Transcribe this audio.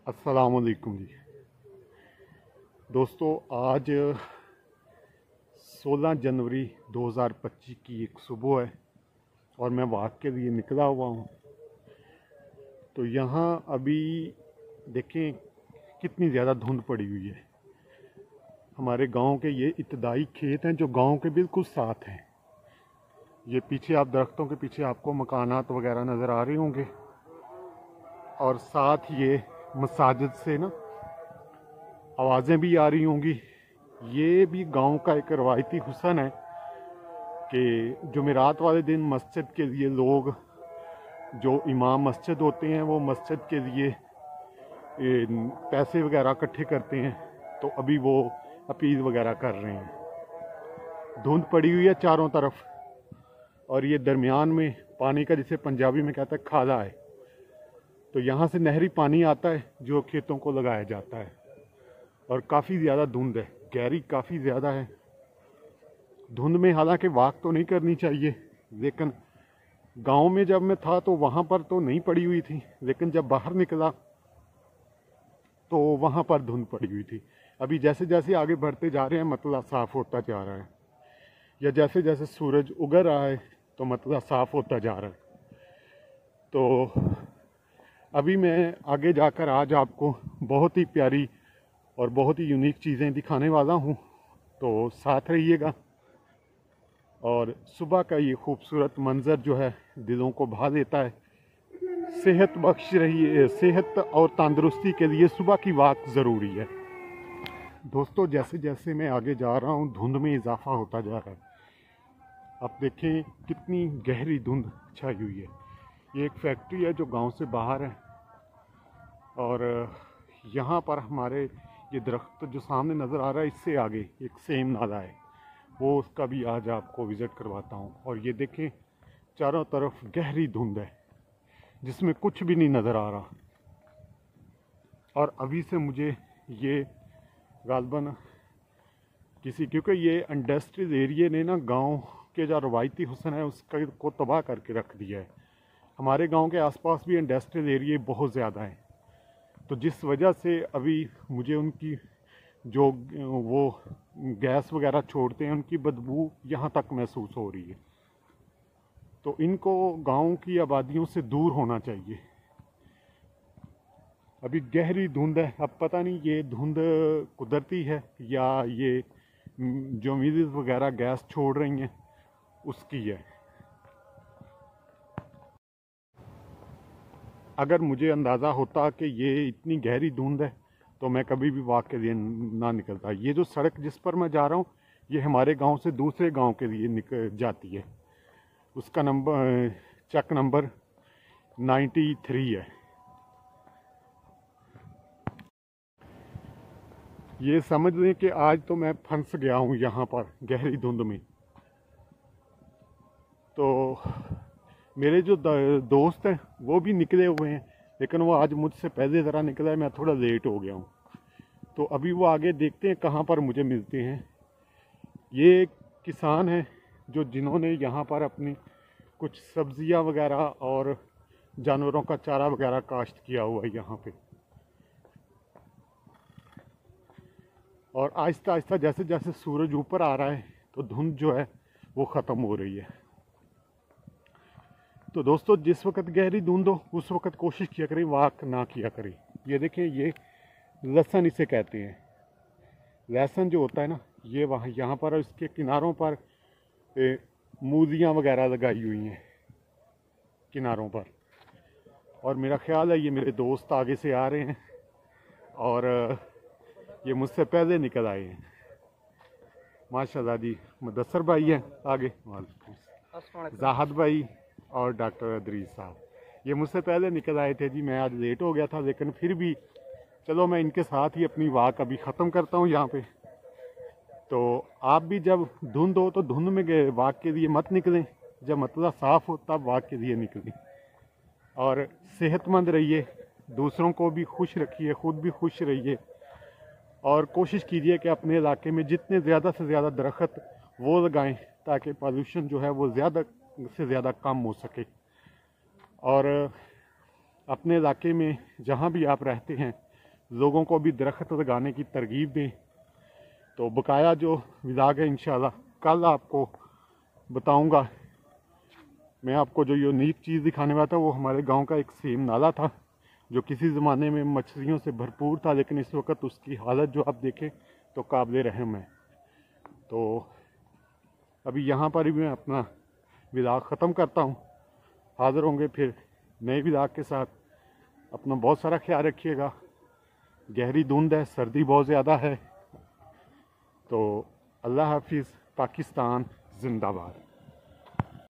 अस्सलाम वालेकुम जी दोस्तों। आज 16 जनवरी 2025 की एक सुबह है और मैं वॉक के लिए निकला हुआ हूँ। तो यहाँ अभी देखें कितनी ज़्यादा धुंध पड़ी हुई है। हमारे गांव के ये इब्तदाई खेत हैं जो गांव के बिल्कुल साथ हैं। ये पीछे आप दरख्तों के पीछे आपको मकानात वगैरह नज़र आ रहे होंगे और साथ ये मसाजिद से ना आवाज़ें भी आ रही होंगी। ये भी गांव का एक रवायती हुस्न है कि जुमेरात वाले दिन मस्जिद के लिए लोग, जो इमाम मस्जिद होते हैं, वो मस्जिद के लिए पैसे वगैरह इकट्ठे करते हैं। तो अभी वो अपील वगैरह कर रहे हैं। धुंध पड़ी हुई है चारों तरफ और ये दरमियान में पानी का, जिसे पंजाबी में कहता है, खाला है। तो यहाँ से नहरी पानी आता है जो खेतों को लगाया जाता है और काफ़ी ज़्यादा धुंध है, गहरी काफ़ी ज़्यादा है। धुंध में हालांकि वॉक तो नहीं करनी चाहिए, लेकिन गांव में जब मैं था तो वहाँ पर तो नहीं पड़ी हुई थी, लेकिन जब बाहर निकला तो वहाँ पर धुंध पड़ी हुई थी। अभी जैसे जैसे आगे बढ़ते जा रहे हैं मतला साफ़ होता जा रहा है, या जैसे जैसे सूरज उग रहा है तो मतला साफ़ होता जा रहा है। तो अभी मैं आगे जाकर आज आपको बहुत ही प्यारी और बहुत ही यूनिक चीज़ें दिखाने वाला हूँ, तो साथ रहिएगा। और सुबह का ये खूबसूरत मंज़र जो है दिलों को भा देता है। सेहत बख्श रही है, सेहत और तंदुरुस्ती के लिए सुबह की वॉक ज़रूरी है। दोस्तों, जैसे जैसे मैं आगे जा रहा हूँ धुंध में इजाफा होता जा रहा है। आप देखें कितनी गहरी धुंध छाई हुई है। ये एक फैक्ट्री है जो गांव से बाहर है और यहाँ पर हमारे ये दरख्त जो सामने नज़र आ रहा है, इससे आगे एक सेम नाला है, वो उसका भी आज आपको विज़िट करवाता हूँ। और ये देखें चारों तरफ गहरी धुंध है जिसमें कुछ भी नहीं नज़र आ रहा। और अभी से मुझे ये गालबन क्योंकि ये इंडस्ट्रियल एरिया ने ना गांव के जो रवायती हुस्न है उसका को तबाह करके रख दिया है। हमारे गांव के आसपास भी इंडस्ट्रियल एरिया बहुत ज़्यादा हैं, तो जिस वजह से अभी मुझे उनकी जो वो गैस वगैरह छोड़ते हैं उनकी बदबू यहाँ तक महसूस हो रही है। तो इनको गांव की आबादियों से दूर होना चाहिए। अभी गहरी धुंध है, अब पता नहीं ये धुंध कुदरती है या ये जो मिल्स वगैरह गैस छोड़ रही हैं उसकी है। अगर मुझे अंदाज़ा होता कि ये इतनी गहरी धुंध है तो मैं कभी भी वॉक के लिए ना निकलता। ये जो सड़क जिस पर मैं जा रहा हूँ ये हमारे गांव से दूसरे गांव के लिए निकल जाती है। उसका नंबर चक नंबर 93 है। ये समझ लें कि आज तो मैं फंस गया हूँ यहाँ पर गहरी धुंध में। तो मेरे जो दोस्त हैं वो भी निकले हुए हैं, लेकिन वो आज मुझसे पहले ज़रा निकला है, मैं थोड़ा लेट हो गया हूँ। तो अभी वो आगे देखते हैं कहाँ पर मुझे मिलते हैं। ये किसान हैं जिन्होंने यहाँ पर अपनी कुछ सब्जियाँ वगैरह और जानवरों का चारा वगैरह काश्त किया हुआ है यहाँ पे। और आहिस्ता आहिस्ता जैसे जैसे सूरज ऊपर आ रहा है तो धुंध जो है वो ख़त्म हो रही है। तो दोस्तों, जिस वक्त गहरी धुंध हो उस वक्त कोशिश किया करें वॉक ना किया करें। ये देखें, ये लहसुन इसे कहते हैं। लहसुन जो होता है ना, ये वहाँ यहाँ पर इसके किनारों पर मूलियाँ वगैरह लगाई हुई हैं किनारों पर। और मेरा ख्याल है ये मेरे दोस्त आगे से आ रहे हैं और ये मुझसे पहले निकल आए हैं। माशाल्लाह जी। मुदस्सर भाई हैं आगे, जाहद भाई और डॉक्टर अदरीस साहब, ये मुझसे पहले निकल आए थे जी। मैं आज लेट हो गया था, लेकिन फिर भी चलो मैं इनके साथ ही अपनी वॉक अभी ख़त्म करता हूँ यहाँ पे। तो आप भी जब धुंध हो तो धुंध में वॉक के लिए मत निकलें, जब मतला साफ़ हो तब वॉक के लिए निकलें। और सेहतमंद रहिए, दूसरों को भी खुश रखिए, ख़ुद भी खुश रहिए। और कोशिश कीजिए कि अपने इलाके में जितने ज़्यादा से ज़्यादा दरख्त वो लगाएं ताकि पॉल्यूशन जो है वो ज़्यादा से ज़्यादा कम हो सके। और अपने इलाके में जहाँ भी आप रहते हैं लोगों को भी दरख्त लगाने की तरगीब दें। तो बकाया जो व्लॉग है इंशाल्लाह कल आपको बताऊंगा। मैं आपको जो यूनिक चीज़ दिखाने वाला था वो हमारे गांव का एक सेम नाला था जो किसी ज़माने में मछलियों से भरपूर था, लेकिन इस वक्त उसकी हालत जो आप देखें तो काबिल रहम है। तो अभी यहाँ पर ही मैं अपना व्लॉग ख़त्म करता हूँ। हाज़िर होंगे फिर नए व्लॉग के साथ। अपना बहुत सारा ख्याल रखिएगा। गहरी धुंध है, सर्दी बहुत ज़्यादा है। तो अल्लाह हाफिज़। पाकिस्तान जिंदाबाद।